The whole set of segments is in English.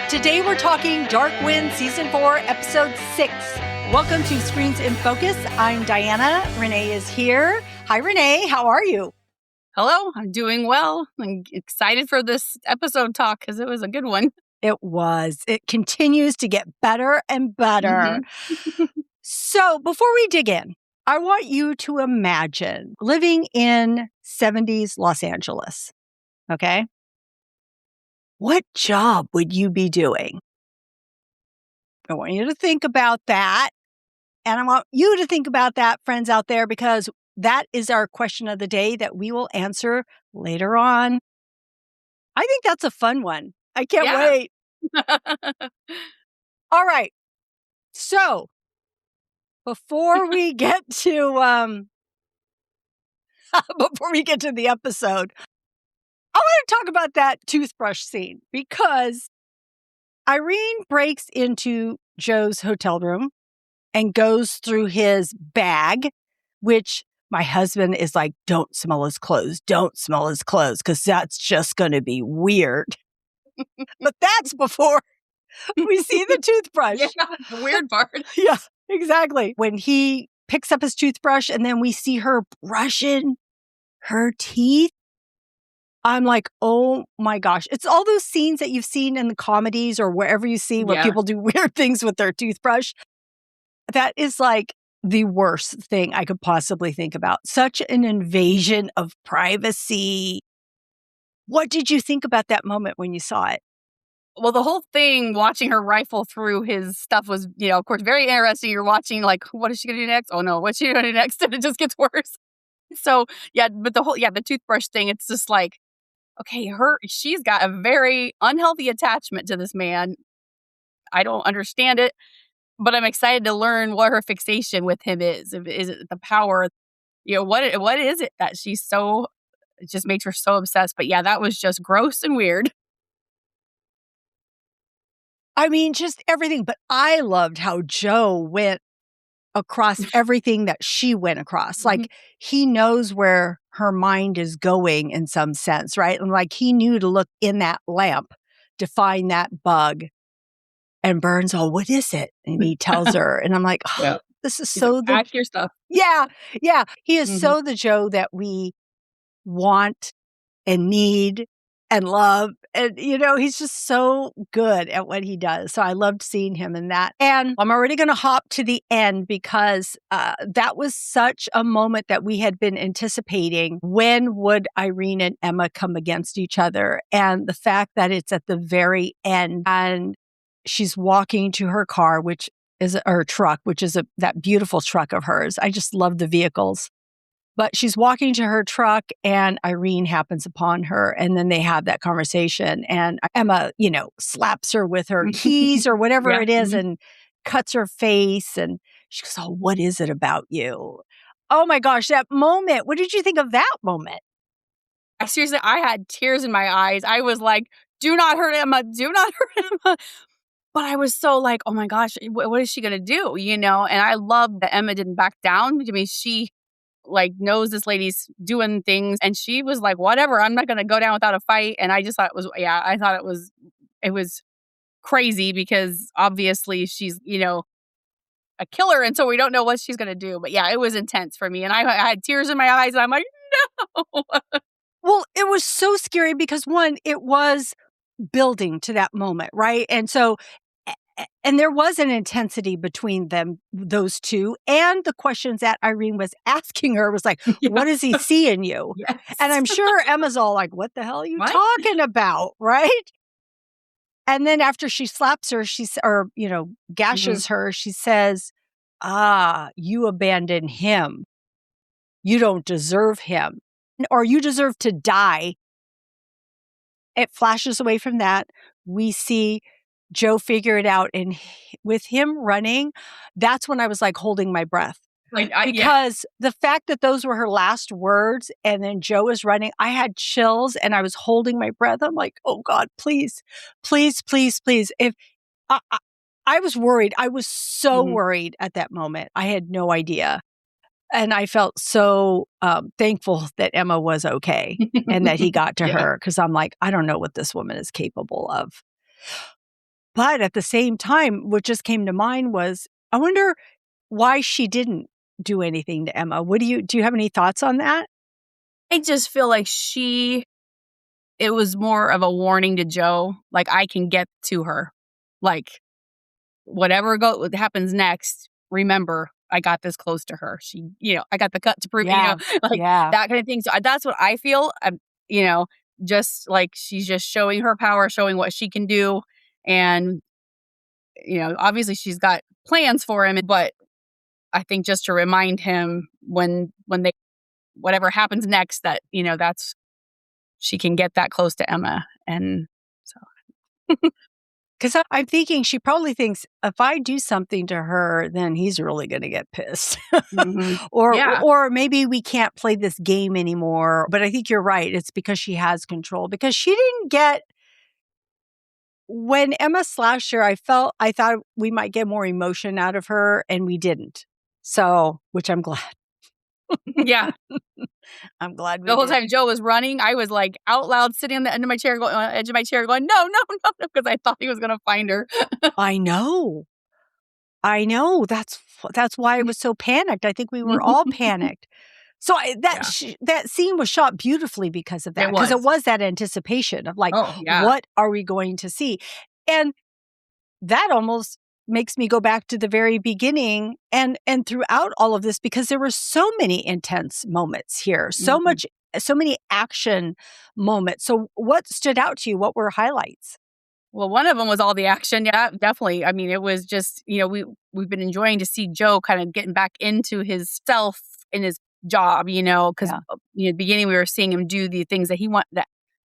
Today we're talking Dark Wind Season 4, Episode 6. Welcome to Screens in Focus. I'm Diana. Renee is here. Hi, Renee. How are you? Hello. I'm doing well. I'm excited for this episode talk because it was a good one. It was. It continues to get better and better. So before we dig in, I want you to imagine living in 70s Los Angeles. Okay? What job would you be doing? I want you to think about that. And I want you to think about that, friends out there, because that is our question of the day that we will answer later on. I think that's a fun one. I can't wait. All right. So before we get to the episode, I want to talk about that toothbrush scene because Irene breaks into Joe's hotel room and goes through his bag, which my husband is like, don't smell his clothes. Don't smell his clothes because that's just going to be weird. But that's before we see the toothbrush. Yeah, the weird part. Yeah, exactly. When he picks up his toothbrush and then we see her brushing her teeth, I'm like, oh my gosh. It's all those scenes that you've seen in the comedies or wherever you see where people do weird things with their toothbrush. That is like the worst thing I could possibly think about. Such an invasion of privacy. What did you think about that moment when you saw it? Well, the whole thing, watching her rifle through his stuff was, of course, very interesting. You're watching like, what is she going to do next? Oh no, what's she going to do next? And it just gets worse. So but the toothbrush thing, it's just like, okay, she's got a very unhealthy attachment to this man. I don't understand it, but I'm excited to learn what her fixation with him is. Is it the power? What is it that she's so, it just makes her so obsessed. But yeah, that was just gross and weird. I mean, just everything. But I loved how Joe went across everything that she went across. Like he knows where her mind is going in some sense, right? And like he knew to look in that lamp to find that bug. And Burns, what is it? And he tells her. And I'm like, this is so pack your stuff. Yeah. He is so the Joe that we want and need and love. And, he's just so good at what he does. So I loved seeing him in that. And I'm already going to hop to the end because that was such a moment that we had been anticipating. When would Irene and Emma come against each other? And the fact that it's at the very end and she's walking to her car, her truck, which is that beautiful truck of hers. I just love the vehicles. But she's walking to her truck and Irene happens upon her. And then they have that conversation. And Emma, slaps her with her keys or whatever it is and cuts her face. And she goes, oh, what is it about you? Oh my gosh, that moment. What did you think of that moment? I had tears in my eyes. I was like, do not hurt Emma. Do not hurt Emma. But I was so like, oh my gosh, what is she going to do? And I love that Emma didn't back down. I mean, she knows this lady's doing things and she was like, whatever, I'm not going to go down without a fight. And I just thought it was crazy because obviously she's, a killer. And so we don't know what she's going to do. But yeah, it was intense for me. And I had tears in my eyes and I'm like, no. Well, it was so scary because one, it was building to that moment, right? And so, and there was an intensity between them, those two, and the questions that Irene was asking her was like, what does he see in you? Yes. And I'm sure Emma's all like, what the hell are you talking about? Right? And then after she slaps her, gashes her, she says, you abandon him. You don't deserve him. Or you deserve to die. It flashes away from that. We see Joe figure it out. And with him running, that's when I was like holding my breath. Because the fact that those were her last words and then Joe is running, I had chills and I was holding my breath. I'm like, oh God, please, please, please, please. If I was worried, I was so worried at that moment. I had no idea. And I felt so thankful that Emma was okay and that he got to her because I'm like, I don't know what this woman is capable of. But at the same time, what just came to mind was, I wonder why she didn't do anything to Emma. Do you have any thoughts on that? I just feel like it was more of a warning to Joe, like, I can get to her. Like, whatever happens next, remember, I got this close to her. I got the cut to prove, like that kind of thing. So that's what I feel. Just like she's just showing her power, showing what she can do. And, obviously she's got plans for him, but I think just to remind him when whatever happens next, that, that's, she can get that close to Emma. And so. Because I'm thinking she probably thinks, if I do something to her, then he's really going to get pissed. Mm-hmm. Or maybe we can't play this game anymore. But I think you're right. It's because she has control. Because she didn't get... When Emma slashed her, I thought we might get more emotion out of her, and we didn't. So, which I'm glad. Yeah. I'm glad the whole time Joe was running, I was like out loud sitting on the edge of my chair going, no, because I thought he was going to find her. I know. That's why I was so panicked. I think we were all panicked. So that scene was shot beautifully because of that. Because it was that anticipation of like, what are we going to see? And that almost makes me go back to the very beginning and throughout all of this, because there were so many intense moments here, so many action moments. So what stood out to you? What were highlights? Well, one of them was all the action. Yeah, definitely. I mean, it was just, we've been enjoying to see Joe kind of getting back into his self in his job, because the beginning we were seeing him do the things that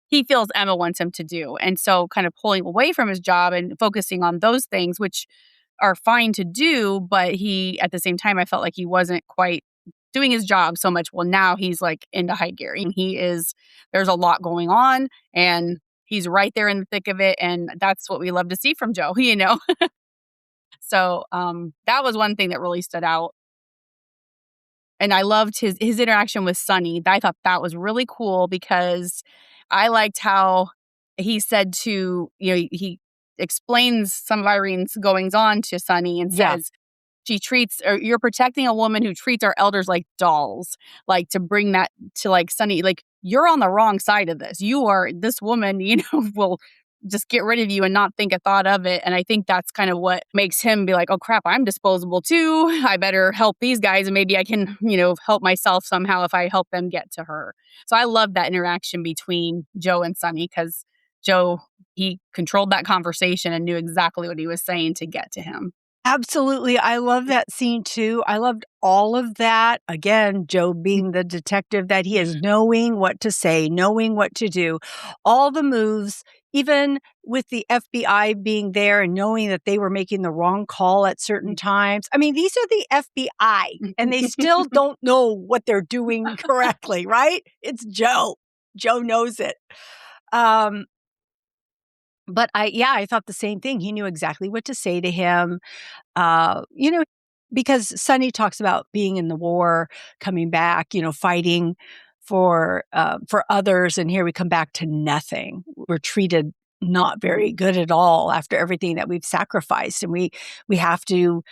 he feels Emma wants him to do. And so kind of pulling away from his job and focusing on those things, which are fine to do. But at the same time, I felt like he wasn't quite doing his job so much. Well, now he's like into high gear, and there's a lot going on, and he's right there in the thick of it. And that's what we love to see from Joe, So that was one thing that really stood out. And I loved his interaction with Sonny. I thought that was really cool, because I liked how he said he explains some of Irene's goings on to Sonny and says, you're protecting a woman who treats our elders like dolls, like to bring that to like Sonny, like, you're on the wrong side of this. This woman, will just get rid of you and not think a thought of it. And I think that's kind of what makes him be like, oh crap, I'm disposable too. I better help these guys, and maybe I can, help myself somehow if I help them get to her. So I love that interaction between Joe and Sonny, because Joe, he controlled that conversation and knew exactly what he was saying to get to him. Absolutely. I love that scene too. I loved all of that. Again, Joe being the detective that he is, knowing what to say, knowing what to do, all the moves, even with the FBI being there and knowing that they were making the wrong call at certain times. I mean, these are the FBI, and they still don't know what they're doing correctly, right? It's Joe. Joe knows it. But I thought the same thing. He knew exactly what to say to him. Because Sonny talks about being in the war, coming back, fighting for others. And here we come back to nothing. We're treated not very good at all after everything that we've sacrificed. And we have to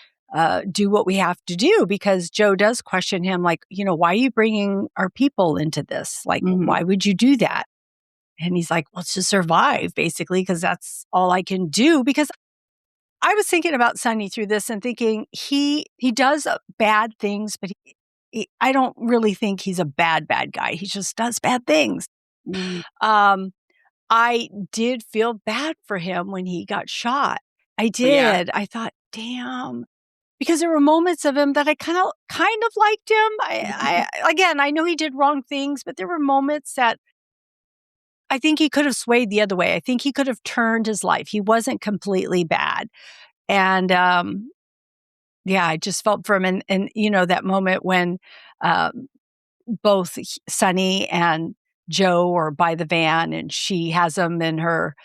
do what we have to do, because Joe does question him, like, why are you bringing our people into this? Like, why would you do that? And he's like, well, it's to survive, basically, because that's all I can do. Because I was thinking about Sonny through this and thinking he does bad things, but I don't really think he's a bad guy. He just does bad things. I did feel bad for him when he got shot. I did. I thought, damn. Because there were moments of him that I kind of liked him. I know he did wrong things, but there were moments that I think he could have swayed the other way. I think he could have turned his life. He wasn't completely bad. And I just felt for him. And that moment when both Sonny and Joe are by the van, and she has him in her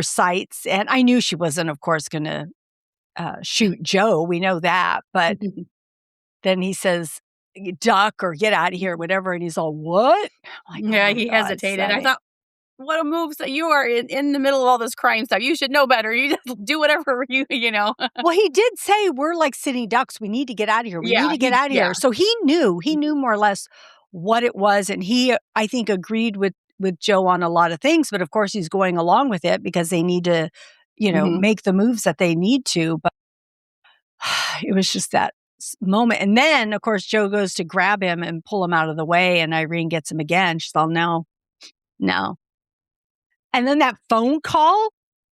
sights. And I knew she wasn't, of course, going to shoot Joe. We know that. But then he says, duck or get out of here, whatever. And he's all, what? Like, he hesitated. Sonny. I thought what a move. So you are in the middle of all this crime stuff. You should know better. You just do whatever you know. Well, he did say, we're like sitting ducks. We need to get out of here. We need Yeah, to get out of here. So he knew more or less what it was. And he, I think, agreed with Joe on a lot of things. But of course, he's going along with it because they need to, make the moves that they need to. But it was just that moment. And then, of course, Joe goes to grab him and pull him out of the way. And Irene gets him again. She's all, no. And then that phone call,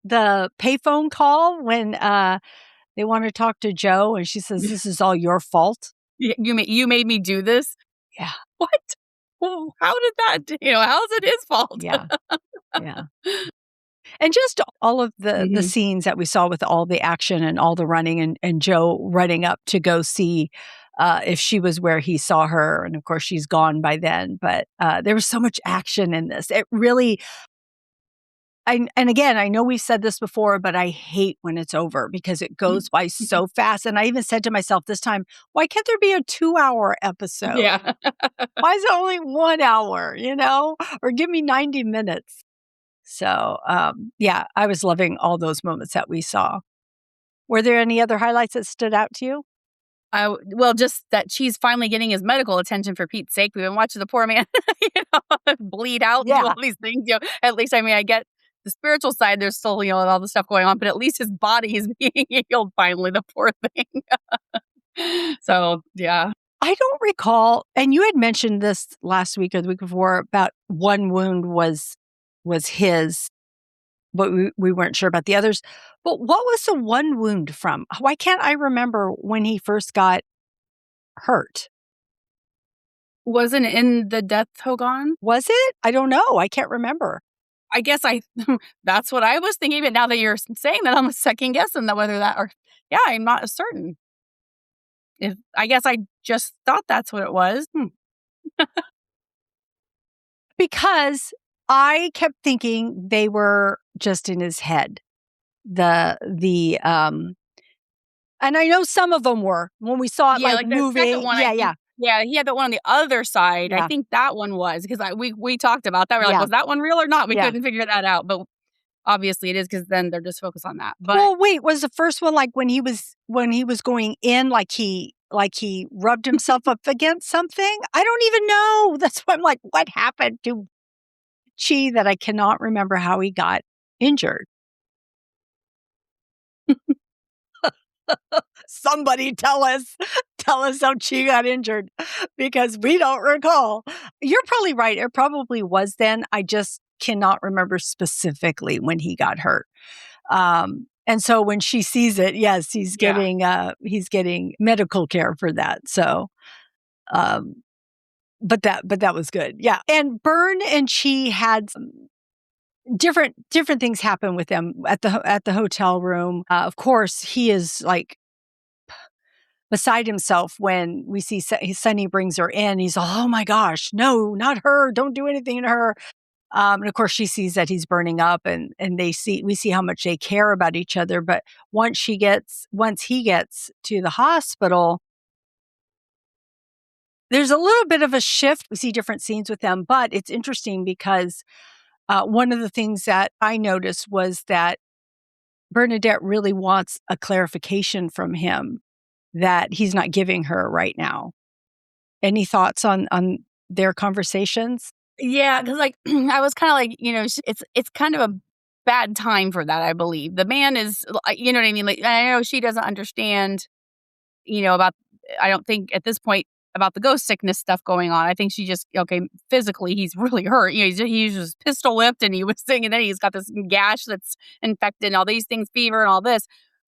the payphone call when they want to talk to Joe and she says, this is all your fault. You made me do this? Yeah. What? Well, how did that, how is it his fault? Yeah. Yeah. And just all of the scenes that we saw with all the action and all the running and Joe running up to go see if she was where he saw her. And of course, she's gone by then. But there was so much action in this. It really... and again, I know we've said this before, but I hate when it's over because it goes by so fast. And I even said to myself this time, why can't there be a 2-hour episode? Yeah. Why is it only 1 hour, or give me 90 minutes? So, yeah, I was loving all those moments that we saw. Were there any other highlights that stood out to you? Well, just that she's finally getting his medical attention for Pete's sake. We've been watching the poor man, bleed out and do all these things. At least, I get the spiritual side. There's still, all the stuff going on, but at least his body is being healed finally. The poor thing. So, yeah. I don't recall, and you had mentioned this last week or the week before about one wound was his, but we weren't sure about the others. But what was the one wound from? Why can't I remember when he first got hurt? Wasn't it in the Death Hogan? Was it? I don't know. I can't remember. I guess that's what I was thinking. But now that you're saying that, I'm second guessing that whether that or I'm not certain. I guess I just thought that's what it was. Because I kept thinking they were just in his head. And I know some of them were when we saw it like moving. The second one, yeah, he had that one on the other side. Yeah. I think that one was because we talked about that. We're like, was that one real or not? We couldn't figure that out, but obviously it is because then they're just focused on that. But well, wait, was the first one like when he was going in, like he rubbed himself up against something? I don't even know. That's why I'm like, what happened to Chee that I cannot remember how he got injured? Somebody tell us how Chee got injured because we don't recall. You're probably right. It probably was then. I just cannot remember specifically when he got hurt. And so when she sees it, yes, he's getting medical care for that. So, but that was good. Yeah. And Bern and Chee had some different things happen with them at the hotel room. Of course, he is like beside himself when we see Sonny brings her in. He's oh my gosh, no, not her. Don't do anything to her. And of course, she sees that he's burning up, and we see how much they care about each other. But once he gets to the hospital, there's a little bit of a shift. We see different scenes with them, but it's interesting because one of the things that I noticed was that Bernadette really wants a clarification from him that he's not giving her right now. Any thoughts on their conversations? Yeah, because I was kind of like, it's kind of a bad time for that, I believe. The man is, you know what I mean? Like, I know she doesn't understand, about, I don't think at this point about the ghost sickness stuff going on. I think she just, physically he's really hurt. He was just pistol whipped and he was singing, and then he's got this gash that's infected and all these things, fever and all this.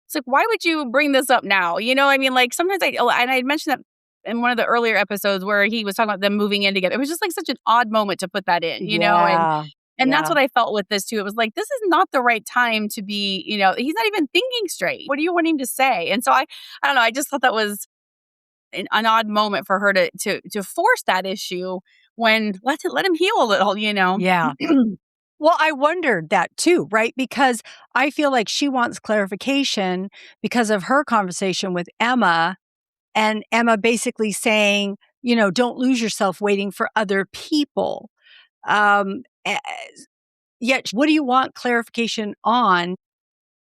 It's like, why would you bring this up now? I mean, like sometimes and I mentioned that in one of the earlier episodes where he was talking about them moving in together. It was just like such an odd moment to put that in, and that's what I felt with this too. It was like, this is not the right time to be, he's not even thinking straight. What do you want him to say? And so I don't know. I just thought that was an odd moment for her to force that issue when let him heal a little, Yeah. Well, I wondered that too, right? Because I feel like she wants clarification because of her conversation with Emma, and Emma basically saying, don't lose yourself waiting for other people. yet what do you want clarification on?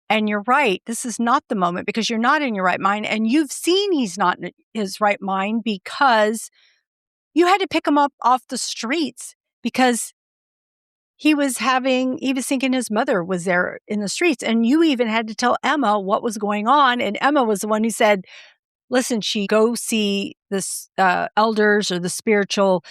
And you're right. This is not the moment because you're not in your right mind. And you've seen he's not in his right mind because you had to pick him up off the streets because he was thinking his mother was there in the streets. And you even had to tell Emma what was going on. And Emma was the one who said, listen, she go see this elders or the spiritual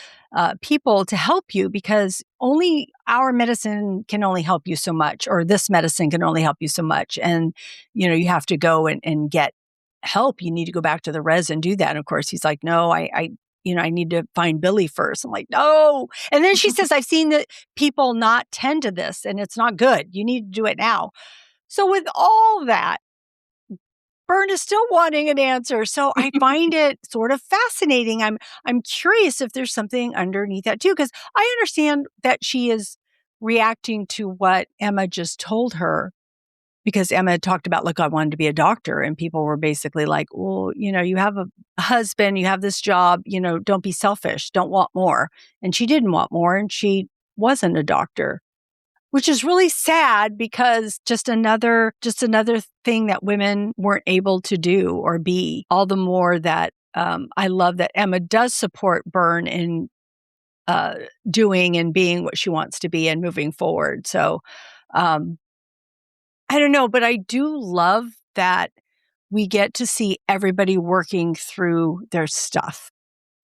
people to help you because only our medicine can only help you so much, or this medicine can only help you so much. And, you have to go and get help. You need to go back to the res and do that. And of course, he's like, no, I need to find Billy first. I'm like, no. And then she says, I've seen that people not tend to this and it's not good. You need to do it now. So with all that, Bern is still wanting an answer. So I find it sort of fascinating. I'm curious if there's something underneath that too, because I understand that she is reacting to what Emma just told her, because Emma had talked about, look, I wanted to be a doctor. And people were basically like, well, you have a husband, you have this job, don't be selfish, don't want more. And she didn't want more and she wasn't a doctor. Which is really sad because just another thing that women weren't able to do or be. All the more that I love that Emma does support Bern in doing and being what she wants to be and moving forward. So I don't know, but I do love that we get to see everybody working through their stuff.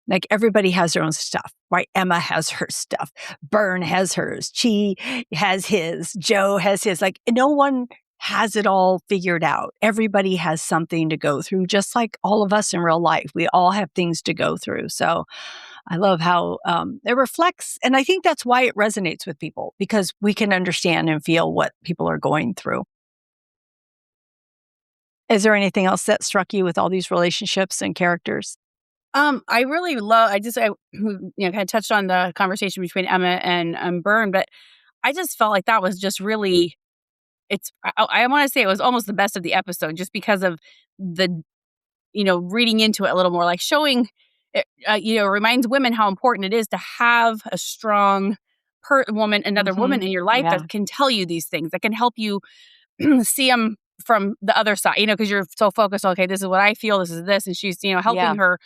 Like everybody has their own stuff, right? Emma has her stuff. Bern has hers. Chee has his. Joe has his. Like no one has it all figured out. Everybody has something to go through, just like all of us in real life. We all have things to go through. So I love how it reflects. And I think that's why it resonates with people, because we can understand and feel what people are going through. Is there anything else that struck you with all these relationships and characters? I really love, kind of touched on the conversation between Emma and Bern, but I just felt like that was just really, I want to say it was almost the best of the episode just because of the, reading into it a little more, like showing, it, reminds women how important it is to have a strong woman, another woman in your life that can tell you these things, that can help you see them from the other side, because you're so focused, okay, this is what I feel, this is this, and she's, helping her,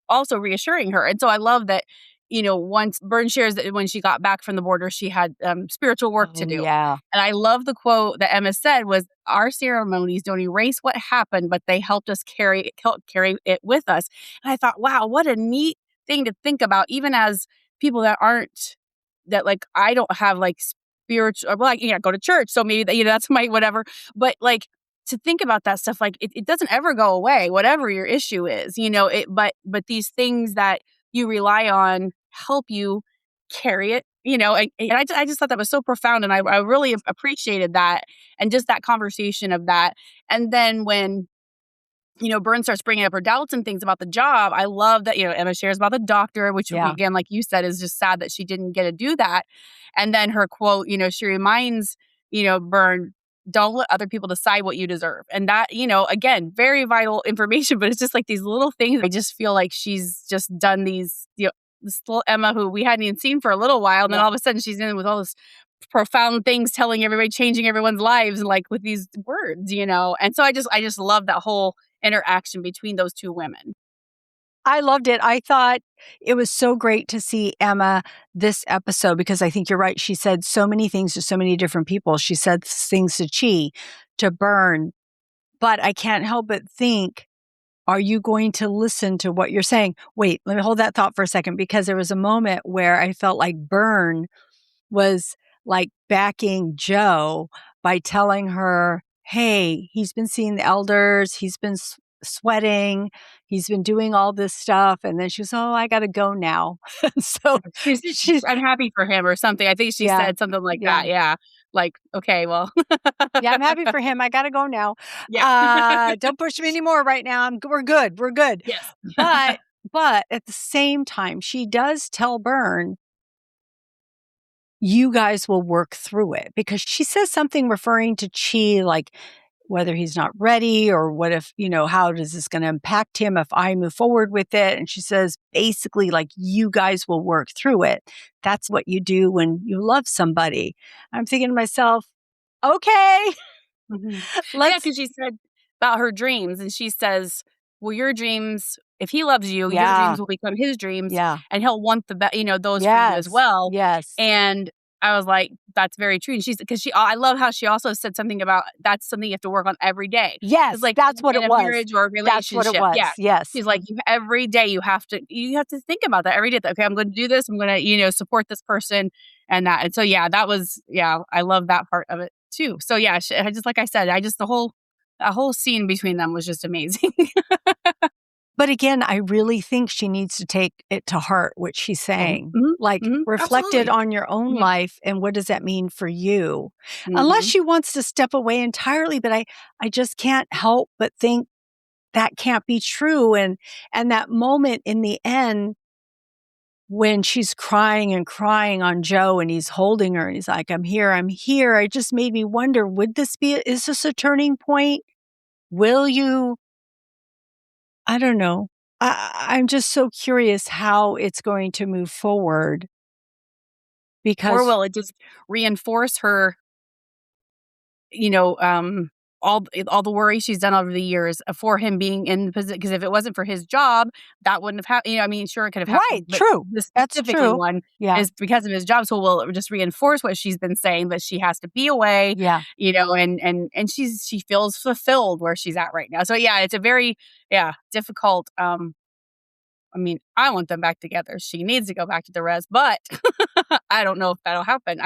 also reassuring her. And so I love that, once Bern shares that when she got back from the border, she had spiritual work to do. Yeah. And I love the quote that Emma said was, our ceremonies don't erase what happened, but they helped us carry it with us. And I thought, wow, what a neat thing to think about, even as people that like, I don't have like spiritual, well, go to church. So maybe that, that's my whatever. But like, to think about that stuff, like it doesn't ever go away, whatever your issue is, but these things that you rely on help you carry it, and I just thought that was so profound. And I really appreciated that. And just that conversation of that. And then when, Bern starts bringing up her doubts and things about the job, I love that, Emma shares about the doctor, which again, like you said, is just sad that she didn't get to do that. And then her quote, she reminds, Bern, don't let other people decide what you deserve. And that, again, very vital information, but it's just like these little things. I just feel like she's just done these, this little Emma who we hadn't even seen for a little while. And then all of a sudden she's in with all this profound things, telling everybody, changing everyone's lives, like with these words, And so I just love that whole interaction between those two women. I loved it. I thought it was so great to see Emma this episode because I think you're right. She said so many things to so many different people. She said things to Chee, to Bern, but I can't help but think, are you going to listen to what you're saying? Wait, let me hold that thought for a second, because there was a moment where I felt like Bern was like backing Joe by telling her, hey, he's been seeing the elders, he's been sweating, he's been doing all this stuff. And then she was, oh, I got to go now. So she's I'm happy for him or something. I think she said something like that. Yeah. Like, okay, well. Yeah, I'm happy for him. I got to go now. Yeah. Don't push me anymore right now. We're good. We're good. Yes. But at the same time, she does tell Bern, you guys will work through it, because she says something referring to Chee, like, whether he's not ready or what if, how is this going to impact him if I move forward with it? And she says, basically, like, you guys will work through it. That's what you do when you love somebody. I'm thinking to myself, okay, Yeah, because she said about her dreams, and she says, well, your dreams, if he loves you, your dreams will become his dreams, and he'll want those for you as well. Yes. And I was like, that's very true. And I love how she also said something about that's something you have to work on every day. Yes, like that's what in it a was. marriage or a relationship. That's what it was. Yeah. Yes. She's like, every day you have to think about that every day. Okay, I'm going to do this. I'm going to, support this person and that. And so, that was, I love that part of it too. So I just, like I said, that whole scene between them was just amazing. But again, I really think she needs to take it to heart, what she's saying. Reflect it on your own life, and what does that mean for you? Unless she wants to step away entirely, but I just can't help but think that can't be true. And that moment in the end, when she's crying and crying on Joe and he's holding her and he's like, I'm here. It just made me wonder, is this a turning point? Will you? I don't know. I'm just so curious how it's going to move forward. Or will it just reinforce her, all the worry she's done over the years for him being in the position? Because if it wasn't for his job, that wouldn't have happened. Sure, it could have happened. Right, true. The specific one is because of his job. So will it just reinforce what she's been saying, that she has to be away? Yeah. And she feels fulfilled where she's at right now. So it's a very difficult. I want them back together. She needs to go back to the res, but I don't know if that'll happen.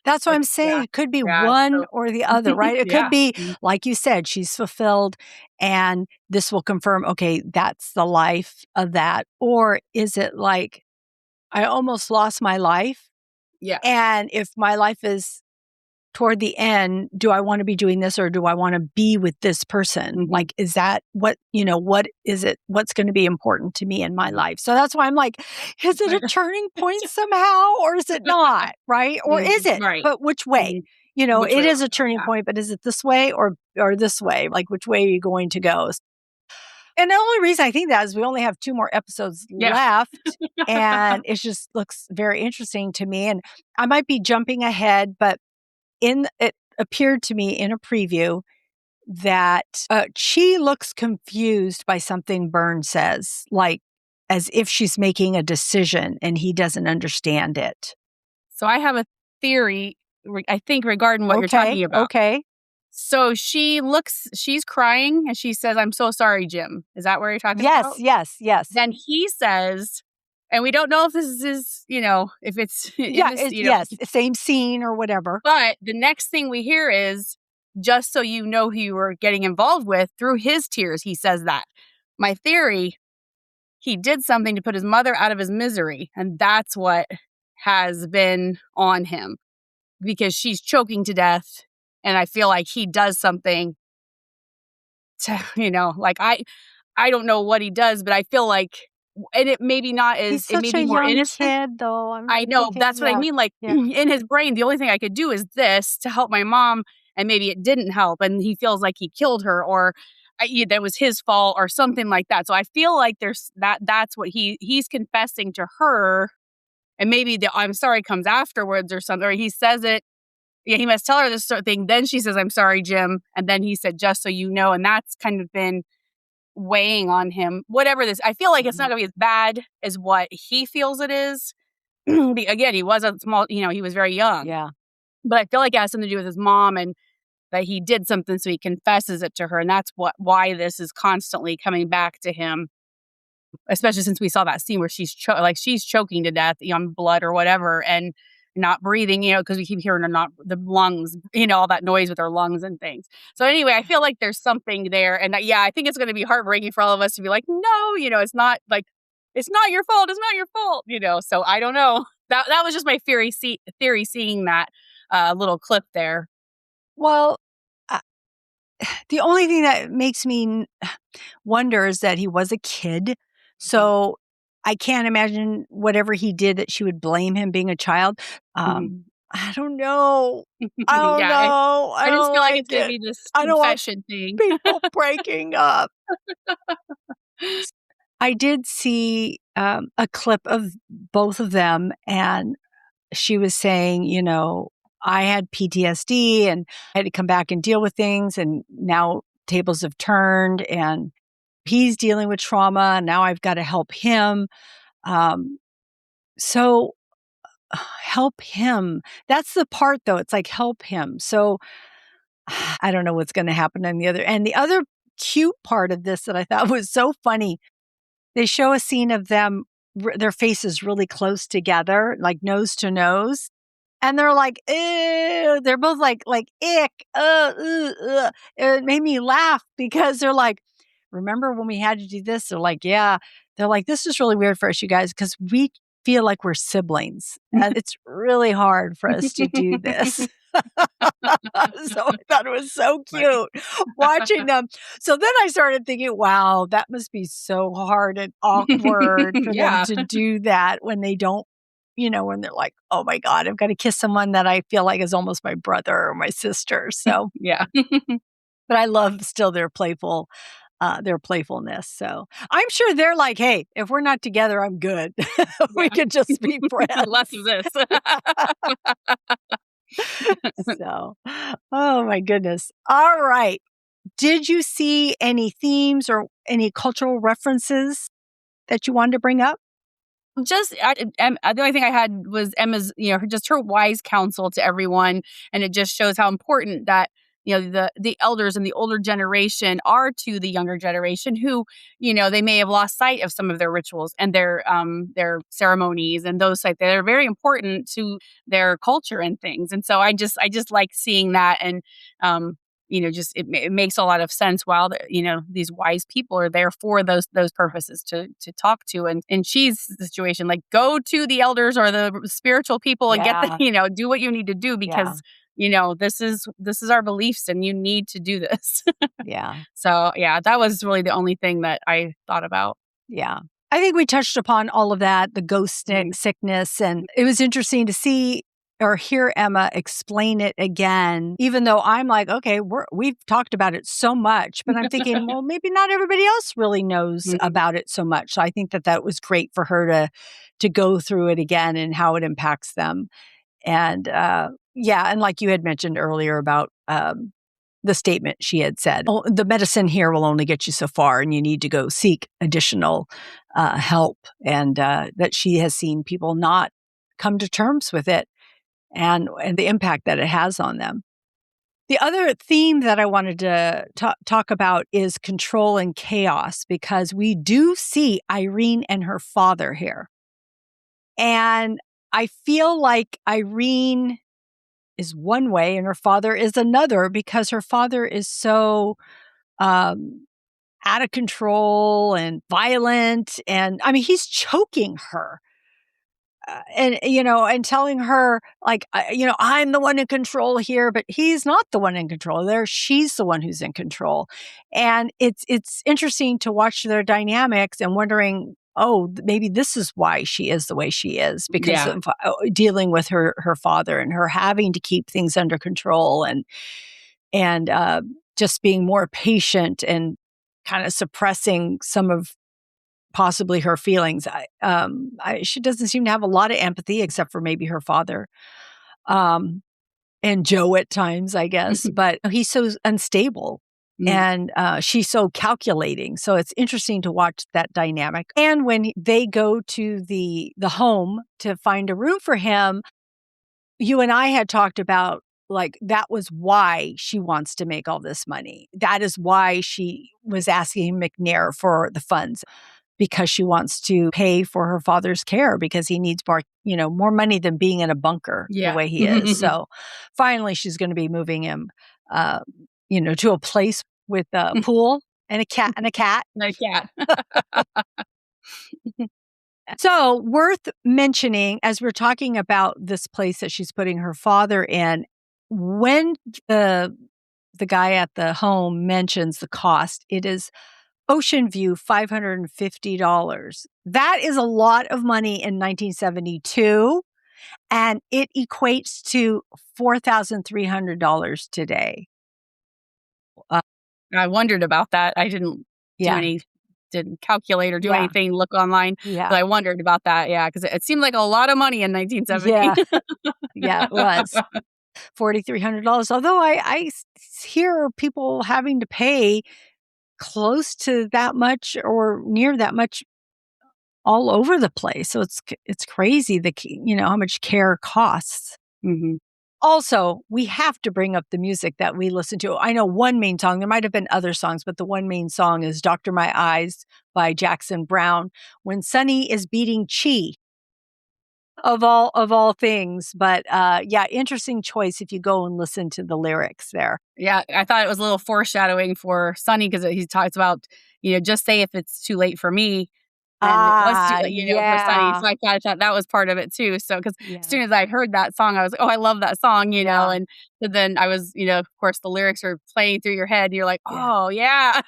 That's what I'm saying. It could be one or the other, right? It could be, like you said, she's fulfilled and this will confirm, okay, that's the life of that. Or is it like, I almost lost my life? Yeah. And if my life is toward the end, do I want to be doing this or do I want to be with this person? Like, is that what is it? What's going to be important to me in my life? So that's why I'm like, is it a turning point somehow or is it not? Right? Or is it? Right. But which way? It is a turning point, but is it this way or this way? Like, which way are you going to go? And the only reason I think that is we only have 2 more episodes left and it just looks very interesting to me. And I might be jumping ahead, but it appeared to me in a preview that she looks confused by something Byrne says, like as if she's making a decision and he doesn't understand it. So I have a theory, I think, regarding what you're talking about. Okay. So she's crying and she says, I'm so sorry, Jim. Is that what you're talking about? Yes. Then he says, and we don't know if this is, if it's... yes, same scene or whatever. But the next thing we hear is, just so you know who you were getting involved with, through his tears, he says that. My theory, he did something to put his mother out of his misery, and that's what has been on him. Because she's choking to death, and I feel like he does something to, like, I don't know what he does, but I feel like... And it maybe not as it may be more innocent. Kid, though. I know that's what I mean. Like in his brain, the only thing I could do is this to help my mom, and maybe it didn't help, and he feels like he killed her, or that was his fault, or something like that. So I feel like there's that's what he's confessing to her, and maybe the I'm sorry comes afterwards or something, or he says it. Yeah, he must tell her this sort of thing. Then she says, "I'm sorry, Jim," and then he said, "Just so you know," and that's kind of been weighing on him. Whatever this, I feel like it's not going to be as bad as what he feels it is. Again, he was a small, he was very young. Yeah. But I feel like it has something to do with his mom, and that he did something, so he confesses it to her, and that's why this is constantly coming back to him. Especially since we saw that scene where she's choking to death on blood or whatever, and not breathing, because we keep hearing her the lungs, all that noise with her lungs and things. So anyway, I feel like there's something there. And I think it's going to be heartbreaking for all of us to be like, no, it's not like, it's not your fault. It's not your fault, so I don't know. That was just my theory seeing that little clip there. Well, the only thing that makes me wonder is that he was a kid. So I can't imagine whatever he did that she would blame him being a child. I don't know. I don't know. I just feel like it's going to be this I don't want confession thing. people breaking up. I did see a clip of both of them, and she was saying, you know, I had PTSD and I had to come back and deal with things, and now tables have turned and he's dealing with trauma, and now I've got to help him. So help him. That's the part, though. It's like, help him. So I don't know what's going to happen on the other. And the other cute part of this that I thought was so funny, they show a scene of them, their faces really close together, like nose to nose. And they're like, ew. They're both like, ick. It made me laugh because they're like, remember when we had to do this? They're like, yeah. They're like, this is really weird for us, you guys, because we feel like we're siblings. And it's really hard for us to do this. So I thought it was so cute watching them. So then I started thinking, wow, that must be so hard and awkward for them to do that when they don't, you know, when they're like, oh my God, I've got to kiss someone that I feel like is almost my brother or my sister. So yeah. But I love still their playfulness. So I'm sure they're like, hey, if we're not together, I'm good. We could just be friends. Less of this. So, oh my goodness. All right. Did you see any themes or any cultural references that you wanted to bring up? Just the only thing I had was Emma's, you know, just her wise counsel to everyone, and it just shows how important that, you know, the elders and the older generation are to the younger generation who, you know, they may have lost sight of some of their rituals and their ceremonies and those like they're very important to their culture and things. And so I just like seeing that, and you know, just it makes a lot of sense while you know, these wise people are there for those purposes to talk to. And in Chee's situation, like, go to the elders or the spiritual people and get the, you know, do what you need to do because you know, this is our beliefs and you need to do this. Yeah. So yeah, that was really the only thing that I thought about. Yeah. I think we touched upon all of that, the ghost sickness, and it was interesting to see or hear Emma explain it again, even though I'm like, okay, we've talked about it so much, but I'm thinking, well, maybe not everybody else really knows about it so much. So I think that was great for her to go through it again and how it impacts them. And and like you had mentioned earlier about the statement she had said, oh, the medicine here will only get you so far and you need to go seek additional help. And that she has seen people not come to terms with it and the impact that it has on them. The other theme that I wanted to talk about is control and chaos, because we do see Irene and her father here. And I feel like Irene is one way and her father is another, because her father is so out of control and violent. And I mean, he's choking her. And, you know, and telling her, like, you know, I'm the one in control here, but he's not the one in control there. She's the one who's in control. And it's interesting to watch their dynamics and wondering, oh, maybe this is why she is the way she is, because of dealing with her father and her having to keep things under control and just being more patient and kind of suppressing some of possibly her feelings. She doesn't seem to have a lot of empathy except for maybe her father. And Joe at times, I guess, but he's so unstable and she's so calculating. So it's interesting to watch that dynamic. And when they go to the home to find a room for him, you and I had talked about, like, that was why she wants to make all this money. That is why she was asking McNair for the funds, because she wants to pay for her father's care, because he needs more money than being in a bunker the way he is. So finally she's going to be moving him, to a place with a pool and a cat and a cat. And a cat. So worth mentioning, as we're talking about this place that she's putting her father in, when the guy at the home mentions the cost, it is Ocean View, $550. That is a lot of money in 1972, and it equates to $4,300 today. I wondered about that. I didn't didn't calculate or do anything, look online. Yeah. But I wondered about that. Yeah. Because it seemed like a lot of money in 1970. Yeah, it was $4,300. Although I hear people having to pay close to that much or near that much all over the place. So it's crazy how much care costs. Mm-hmm. Also, we have to bring up the music that we listen to. I know one main song, there might have been other songs, but the one main song is Doctor My Eyes by Jackson Browne. When Sonny is beating Chee, of all things. But interesting choice if you go and listen to the lyrics there. Yeah, I thought it was a little foreshadowing for Sonny because he talks about, just say if it's too late for me. And it was too late, for Sonny. So I thought that was part of it too. So, because as soon as I heard that song, I was like, oh, I love that song, and so then I was, of course, the lyrics are playing through your head. And you're like, oh, yeah.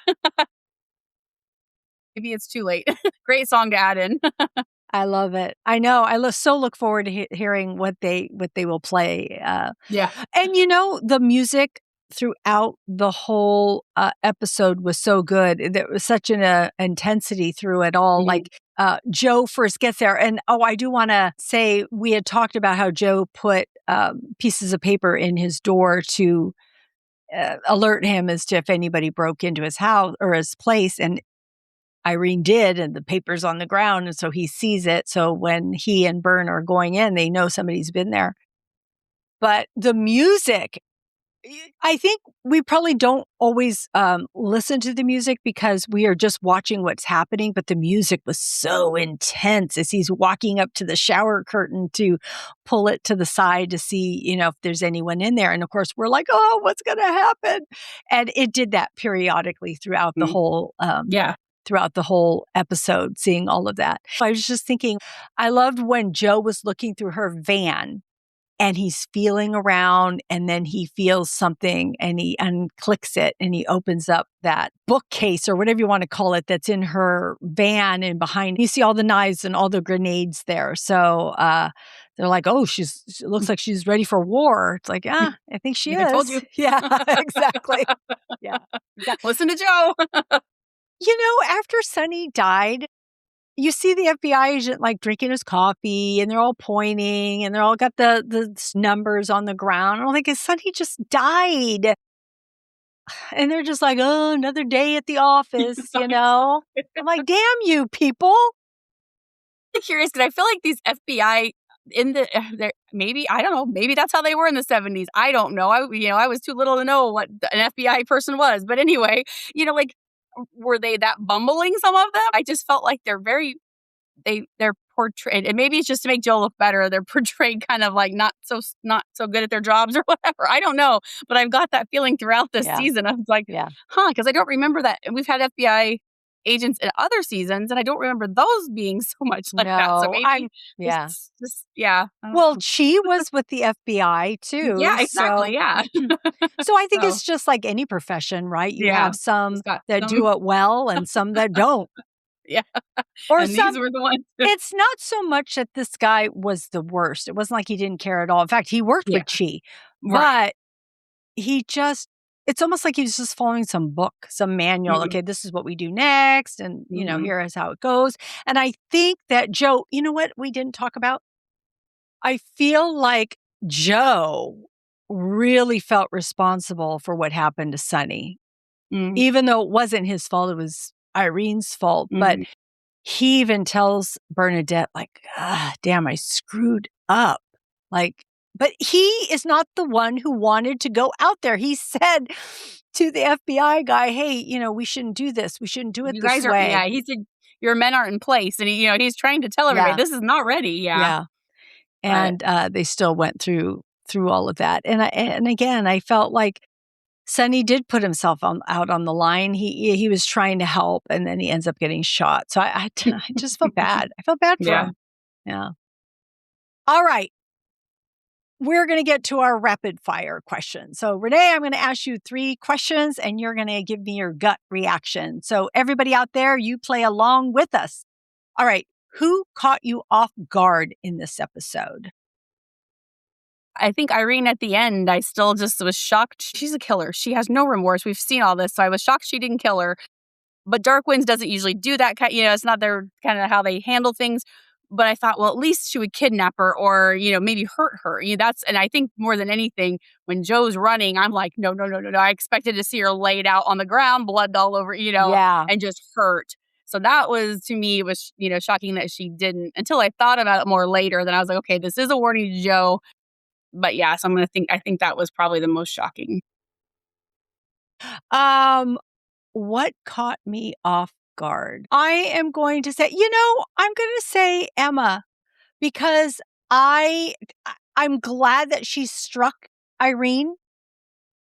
Maybe it's too late. Great song to add in. I love it. I know. I so look forward to hearing what they will play. Yeah. And the music throughout the whole episode was so good. There was such an intensity through it all. Mm-hmm. Like Joe first gets there. And I do want to say we had talked about how Joe put pieces of paper in his door to alert him as to if anybody broke into his house or his place. And Irene did, and the paper's on the ground, and so he sees it. So when he and Bern are going in, they know somebody's been there. But the music, I think we probably don't always listen to the music because we are just watching what's happening, but the music was so intense as he's walking up to the shower curtain to pull it to the side to see, if there's anyone in there. And of course, we're like, oh, what's going to happen? And it did that periodically throughout the whole throughout the whole episode, seeing all of that. I was just thinking, I loved when Joe was looking through her van and he's feeling around and then he feels something and he unclicks it and he opens up that bookcase or whatever you want to call it that's in her van, and behind you see all the knives and all the grenades there. So they're like, oh, she looks like she's ready for war. It's like, I think she is. I told you. Yeah, exactly. Yeah. Listen to Joe. After Sonny died, you see the FBI agent like drinking his coffee and they're all pointing and they're all got the numbers on the ground. I'm like, his Sonny just died. And they're just like, oh, another day at the office, I'm like, damn you people. I'm curious because I feel like these FBI maybe, I don't know, maybe that's how they were in the 70s. I don't know. I was too little to know what an FBI person was. But anyway, like, were they that bumbling, some of them? I just felt like they're portrayed, and maybe it's just to make Joe look better. They're portrayed kind of like not so good at their jobs or whatever. I don't know, but I've got that feeling throughout this season. I was like, because I don't remember that. And we've had FBI agents in other seasons, and I don't remember those being so much like that. So maybe, Well, Chee was with the FBI too. Yeah, exactly. So I think it's just like any profession, right? You have some that do it well and some that don't. Yeah. Or and these were the ones. It's not so much that this guy was the worst. It wasn't like he didn't care at all. In fact, he worked with Chee, but it's almost like he was just following some book, some manual. Okay, this is what we do next. And, here is how it goes. And I think that Joe, you know what we didn't talk about? I feel like Joe really felt responsible for what happened to Sonny. Even though it wasn't his fault, it was Irene's fault. But he even tells Bernadette, like, damn, I screwed up. Like, but he is not the one who wanted to go out there. He said to the FBI guy, hey, we shouldn't do this. We shouldn't do it this way. He said, your men aren't in place. And he's trying to tell everybody, this is not ready. Yeah. And they still went through all of that. And again, I felt like Sonny did put himself out on the line. He was trying to help, and then he ends up getting shot. So I just felt bad. I felt bad for him. Yeah. All right. We're going to get to our rapid fire questions. So Renee, I'm going to ask you 3 questions and you're going to give me your gut reaction. So everybody out there, you play along with us. All right. Who caught you off guard in this episode? I think Irene at the end, I still just was shocked. She's a killer. She has no remorse. We've seen all this. So I was shocked she didn't kill her. But Dark Winds doesn't usually do that. It's not their kind of how they handle things. But I thought, well, at least she would kidnap her or, maybe hurt her. And I think more than anything, when Joe's running, I'm like, no. I expected to see her laid out on the ground, blood all over, and just hurt. So that was, to me, it was, shocking that she didn't, until I thought about it more later. Then I was like, okay, this is a warning to Joe. But yeah, so I think that was probably the most shocking. What caught me off guard? I am going to say, I'm going to say Emma, because I'm glad that she struck Irene,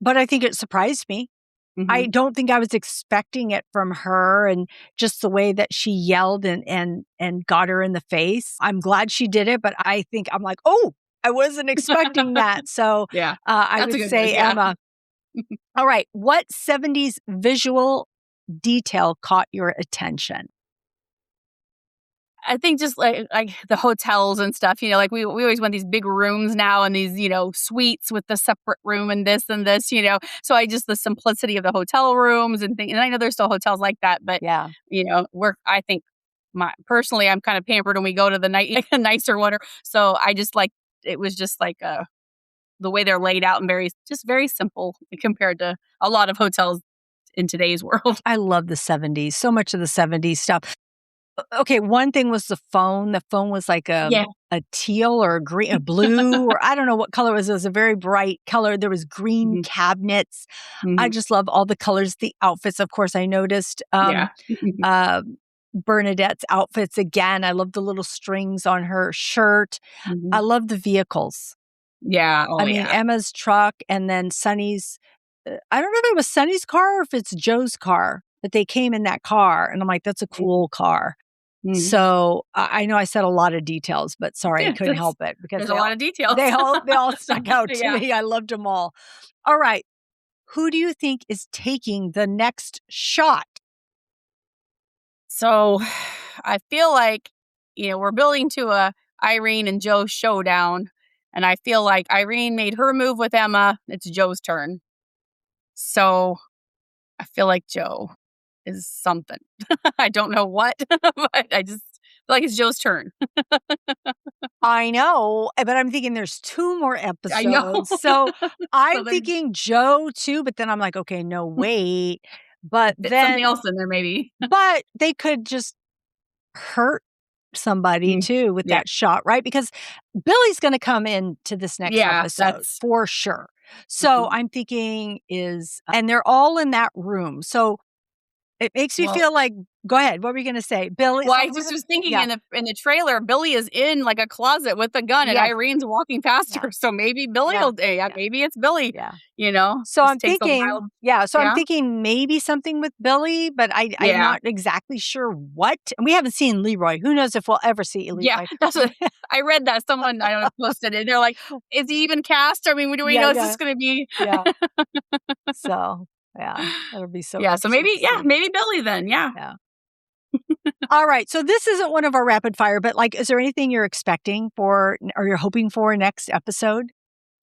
but I think it surprised me. Mm-hmm. I don't think I was expecting it from her, and just the way that she yelled and got her in the face. I'm glad she did it, but I'm like, oh, I wasn't expecting that. So yeah, I would say Emma. All right. What 70s visual detail caught your attention? I think just like the hotels and stuff, like we always want these big rooms now and these, suites with the separate room and this. So the simplicity of the hotel rooms and things. And I know there's still hotels like that, but yeah, I think personally, I'm kind of pampered when we go to the a nicer one. So I just it was just the way they're laid out and very simple compared to a lot of hotels in today's world. I love the 70s, so much of the 70s stuff. Okay, one thing was the phone. The phone was like a teal or a green, a blue, or I don't know what color it was. It was a very bright color. There was green cabinets. Mm-hmm. I just love all the colors, the outfits. Of course, I noticed Bernadette's outfits again. I love the little strings on her shirt. Mm-hmm. I love the vehicles. Yeah. I mean, Emma's truck and then Sonny's. I don't know if it was Sonny's car or if it's Joe's car, but they came in that car. And I'm like, that's a cool car. Mm-hmm. So I know I said a lot of details, but sorry, I couldn't help it because there's a lot of details. They all stuck out to me. I loved them all. All right. Who do you think is taking the next shot? So I feel like, we're building to a Irene and Joe showdown. And I feel like Irene made her move with Emma. It's Joe's turn. So I feel like Joe is something. I don't know what, but I just feel like it's Joe's turn. I know, but I'm thinking there's 2 more episodes. I know. So I'm thinking Joe too, but then I'm like, okay, no, wait. But then something else in there maybe. But they could just hurt somebody too with that shot, right? Because Billy's going to come into this next episode for sure. So I'm thinking and they're all in that room. So it makes me feel like, go ahead. What were you going to say? Billy? Well, I just was thinking in the trailer, Billy is in like a closet with a gun and Irene's walking past her. So maybe Billy will, maybe it's Billy, So I'm thinking, I'm thinking maybe something with Billy, but I'm not exactly sure what. And we haven't seen Leroy. Who knows if we'll ever see Leroy. Yeah, that's what I read that someone, I don't know, posted it. They're like, is he even cast? I mean, do we know this is going to be? So. Yeah, that'll be so. Yeah, so maybe Billy then. Yeah. All right. So this isn't one of our rapid fire, but is there anything you're expecting for or you're hoping for next episode?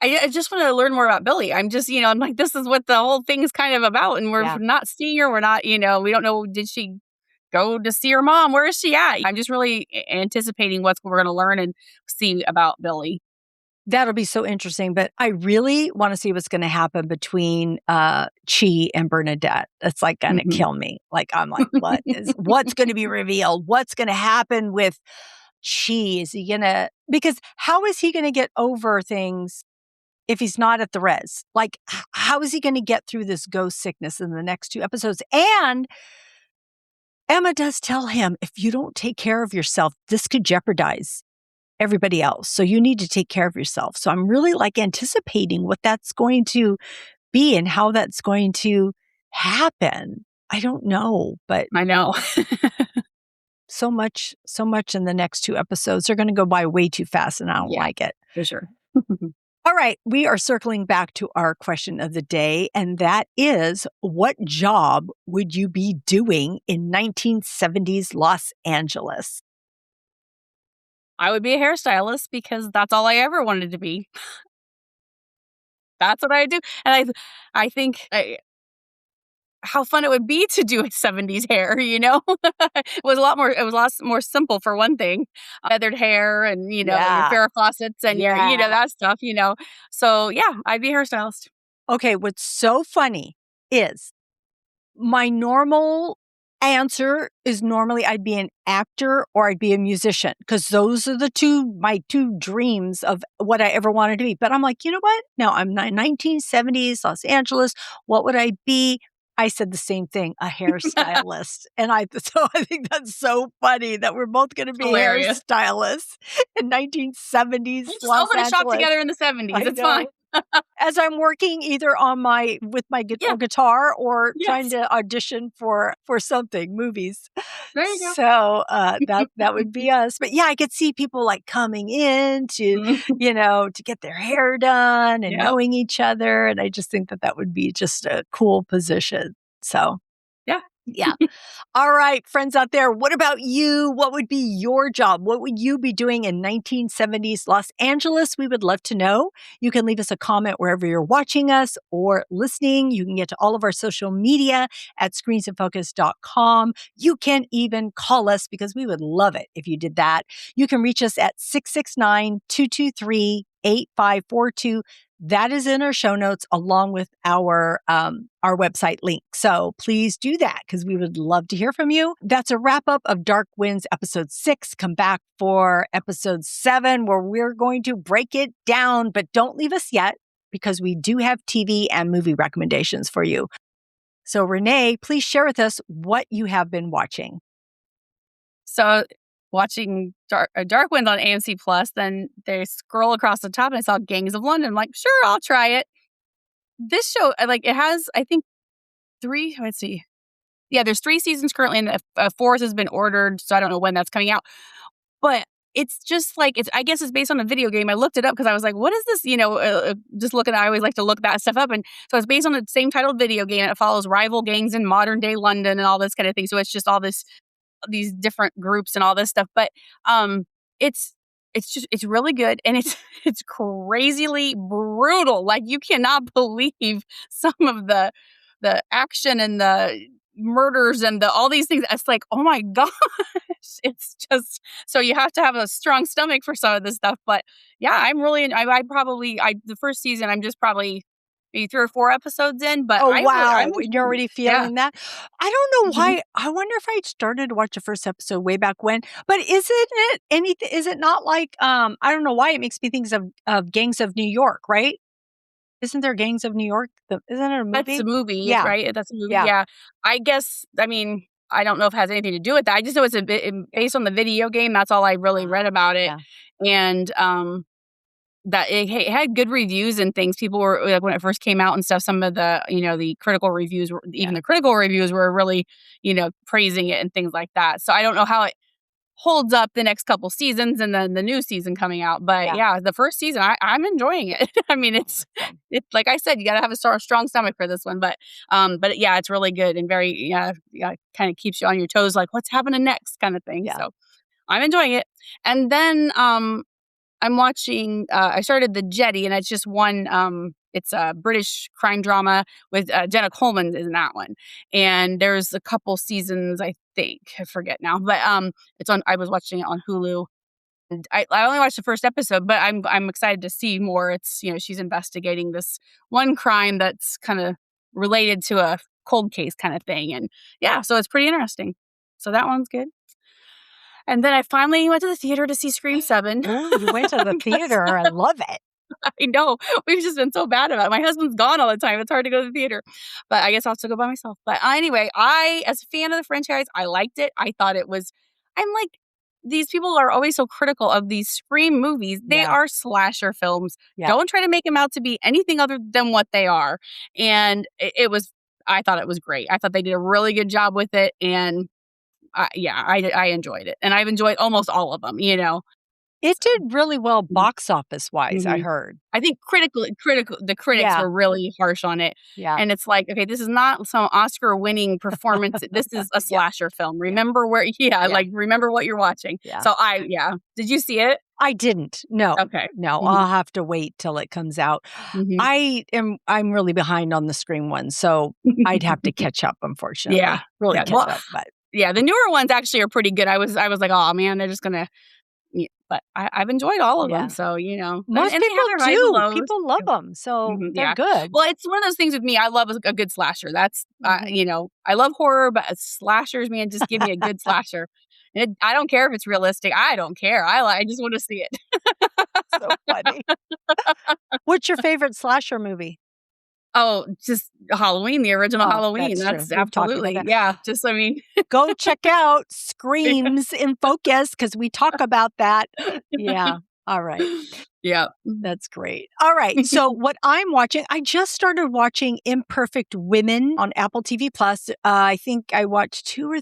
I just want to learn more about Billy. I'm just, I'm like, this is what the whole thing is kind of about, and we're not seeing her. We're not, we don't know. Did she go to see her mom? Where is she at? I'm just really anticipating what we're going to learn and see about Billy. That'll be so interesting, but I really want to see what's going to happen between Chee and Bernadette. It's going to kill me. I'm like, what's going to be revealed? What's going to happen with Chee? Is he because how is he going to get over things if he's not at the res? How is he going to get through this ghost sickness in the next 2 episodes? And Emma does tell him, if you don't take care of yourself, this could jeopardize everybody else. So you need to take care of yourself. So I'm really anticipating what that's going to be and how that's going to happen. I don't know, but I know. so much in the next 2 episodes. They're going to go by way too fast and I don't like it. For sure. All right. We are circling back to our question of the day. And that is, what job would you be doing in 1970s Los Angeles? I would be a hairstylist because that's all I ever wanted to be. That's what I do. And I think how fun it would be to do a 70s hair, it was a lot more simple for one thing. Feathered hair and, your Farrah Fawcett's and your, that stuff, So yeah, I'd be a hairstylist. Okay, what's so funny is my normal answer is normally I'd be an actor or I'd be a musician because those are my two dreams of what I ever wanted to be. But I'm like, you know what? Now I'm 1970s Los Angeles. What would I be? I said the same thing, a hairstylist. So I think that's so funny that we're both going to be hairstylists in 1970s We'll just Los open Angeles. a shop together in the 70s. It's fine. As I'm working either with my guitar or trying to audition for something, movies. There you go. So that would be us. But yeah, I could see people like coming in to, to get their hair done and knowing each other. And I just think that would be just a cool position. So yeah. All right, friends out there, what about you? What would be your job? What would you be doing in 1970s Los Angeles? We would love to know. You can leave us a comment wherever you're watching us or listening. You can get to all of our social media at screensinfocus.com. You can even call us because we would love it if you did that. You can reach us at 669-223-8542. That is in our show notes along with our website link. So please do that because we would love to hear from you. That's a wrap up of Dark Winds episode 6. Come back for episode 7 where we're going to break it down, but don't leave us yet because we do have TV and movie recommendations for you. So Renee, please share with us what you have been watching. So watching Dark Winds on AMC Plus, then they scroll across the top and I saw Gangs of London. I'm like, sure, I'll try it. This show, it has, I think, 3, let's see. Yeah, there's 3 seasons currently and a 4th has been ordered, so I don't know when that's coming out. But it's just I guess it's based on a video game. I looked it up because I was like, what is this? Just looking, I always like to look that stuff up. And so it's based on the same titled video game. And it follows rival gangs in modern day London and all this kind of thing. So it's just all these different groups and all this stuff. But it's really good. And it's crazily brutal. Like you cannot believe some of the action and the murders and the all these things. It's like, oh my gosh. It's just, so you have to have a strong stomach for some of this stuff. But yeah, I'm really, the first season, I'm just probably maybe 3 or 4 episodes in, but you're already feeling that. I don't know why. I wonder if I started to watch the first episode way back when. But isn't it anything? Is it not like I don't know why it makes me think of Gangs of New York, right? Isn't there Gangs of New York? Isn't it a movie? That's a movie, right? That's a movie. Yeah. I guess. I mean, I don't know if it has anything to do with that. I just know it's a bit based on the video game. That's all I really read about it, and that it had good reviews and things. People were like, when it first came out and stuff, some of the, the critical reviews, the critical reviews were really, praising it and things like that. So I don't know how it holds up the next couple seasons and then the new season coming out. But the first season, I'm enjoying it. I mean, it's like I said, you got to have a strong stomach for this one. But yeah, it's really good and very, kind of keeps you on your toes, like what's happening next kind of thing. Yeah. So I'm enjoying it. And then, I'm watching, I started The Jetty, and it's just one, it's a British crime drama with Jenna Coleman in that one. And there's a couple seasons, I think, I forget now, but I was watching it on Hulu. And I only watched the first episode, but I'm excited to see more. It's, she's investigating this one crime that's kind of related to a cold case kind of thing. And so it's pretty interesting. So that one's good. And then I finally went to the theater to see Scream 7. Oh, you went to the theater. I love it. I know. We've just been so bad about it. My husband's gone all the time. It's hard to go to the theater. But I guess I'll have to go by myself. But anyway, as a fan of the franchise, I liked it. I thought I'm like, these people are always so critical of these Scream movies. They are slasher films. Yeah. Don't try to make them out to be anything other than what they are. And I thought it was great. I thought they did a really good job with it. And I enjoyed it. And I've enjoyed almost all of them, It did really well box office wise, I heard. I think the critics were really harsh on it. Yeah. And it's like, okay, this is not some Oscar winning performance. This is a slasher film. Remember remember what you're watching. Yeah. So did you see it? I didn't. No. Okay. No, I'll have to wait till it comes out. Mm-hmm. I'm really behind on the Scream one, so I'd have to catch up, unfortunately. Yeah. Really Yeah. catch Well, up. But yeah, the newer ones actually are pretty good. I was like, oh man, they're just gonna. Yeah, but I've enjoyed all of them, so you know, most and people they have their highs and do. lows. People love them, so they're Yeah. good. Well, it's one of those things with me. I love a good slasher. That's you know, I love horror, but slashers, man, just give me a good slasher. And I don't care if it's realistic. I don't care. I just want to see it. So funny. What's your favorite slasher movie? Oh, just Halloween, the original Halloween. That's That's true. We've talked about absolutely, that. yeah. Just, I mean, Go check out Screams in Focus because we talk about that. Yeah. All right. yeah. That's great. All right. So what I'm watching, I just started watching Imperfect Women on Apple TV Plus. I think I watched 2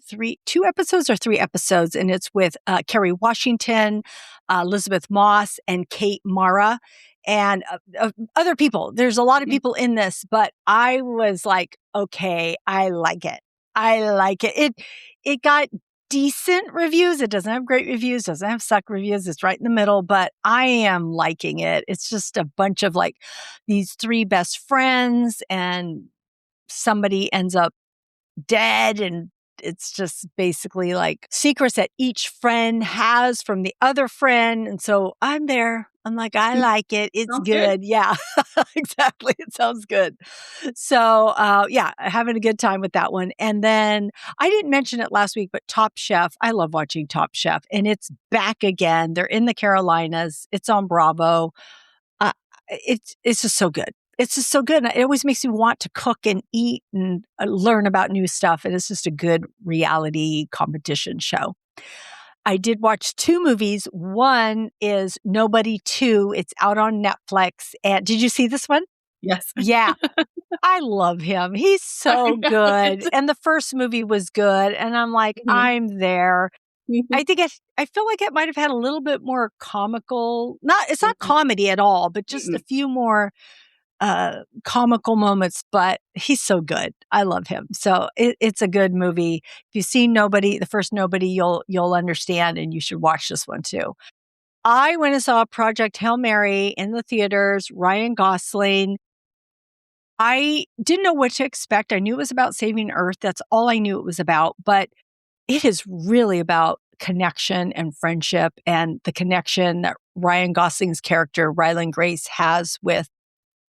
episodes or 3 episodes, and it's with Kerry Washington, Elizabeth Moss, and Kate Mara, and other people. There's a lot of people in this, but I was like, okay, I like it. I like it. It got decent reviews. It doesn't have great reviews, doesn't have suck reviews. It's right in the middle, but I am liking it. It's just a bunch of like these 3 best friends and somebody ends up dead, and it's just basically like secrets that each friend has from the other friend. And so I'm there. I'm like, I like it. It's good. Yeah, exactly. It sounds good. So, yeah, having a good time with that one. And then I didn't mention it last week, but Top Chef. I love watching Top Chef, and it's back again. They're in the Carolinas. It's on Bravo. It's just so good. It's just so good. It always makes me want to cook and eat and learn about new stuff. And it's just a good reality competition show. I did watch 2 movies. One is Nobody 2. It's out on Netflix. And did you see this one? Yes. Yeah. I love him. He's so good. And the first movie was good. And I'm like, I'm there. I think I feel like it might have had a little bit more comical. It's not comedy at all, but just a few more comical moments, but he's so good. I love him. So it's a good movie. If you've seen the first Nobody, you'll understand, and you should watch this one too. I went and saw Project Hail Mary in the theaters, Ryan Gosling. I didn't know what to expect. I knew it was about saving Earth. That's all I knew it was about, but it is really about connection and friendship, and the connection that Ryan Gosling's character, Ryland Grace, has with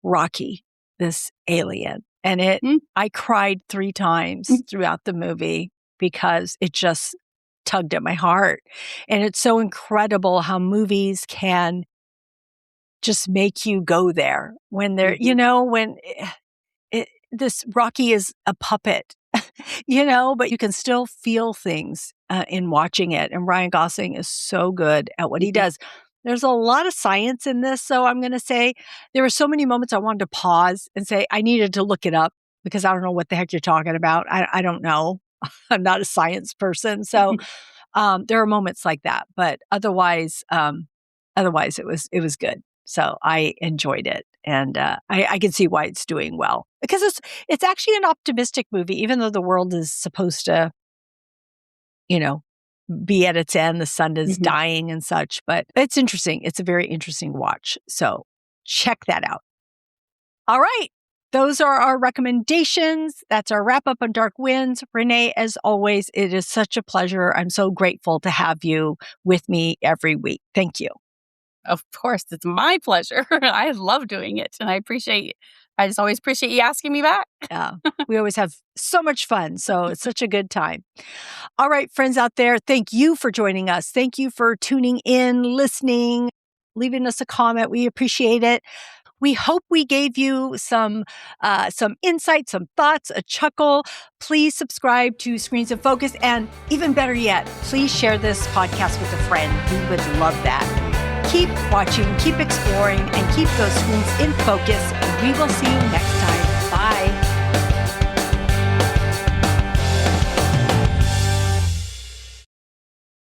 Rocky, this alien. And I cried 3 times throughout the movie because it just tugged at my heart. And it's so incredible how movies can just make you go there when they're, when this Rocky is a puppet, but you can still feel things in watching it. And Ryan Gosling is so good at what he does. There's a lot of science in this, so I'm going to say there were so many moments I wanted to pause and say I needed to look it up because I don't know what the heck you're talking about. I don't know. I'm not a science person, so there are moments like that. But otherwise, it was good. So I enjoyed it, and I can see why it's doing well because it's actually an optimistic movie, even though the world is supposed to, be at its end. The sun is dying and such, but it's interesting. It's a very interesting watch. So check that out. All right. Those are our recommendations. That's our wrap up on Dark Winds. Renee, as always, it is such a pleasure. I'm so grateful to have you with me every week. Thank you. Of course. It's my pleasure. I love doing it, and I just always appreciate you asking me back. Yeah, we always have so much fun. So it's such a good time. All right, friends out there, thank you for joining us. Thank you for tuning in, listening, leaving us a comment. We appreciate it. We hope we gave you some insight, some thoughts, a chuckle. Please subscribe to Screens in Focus. And even better yet, please share this podcast with a friend. We would love that. Keep watching, keep exploring, and keep those screens in focus. And we will see you next time.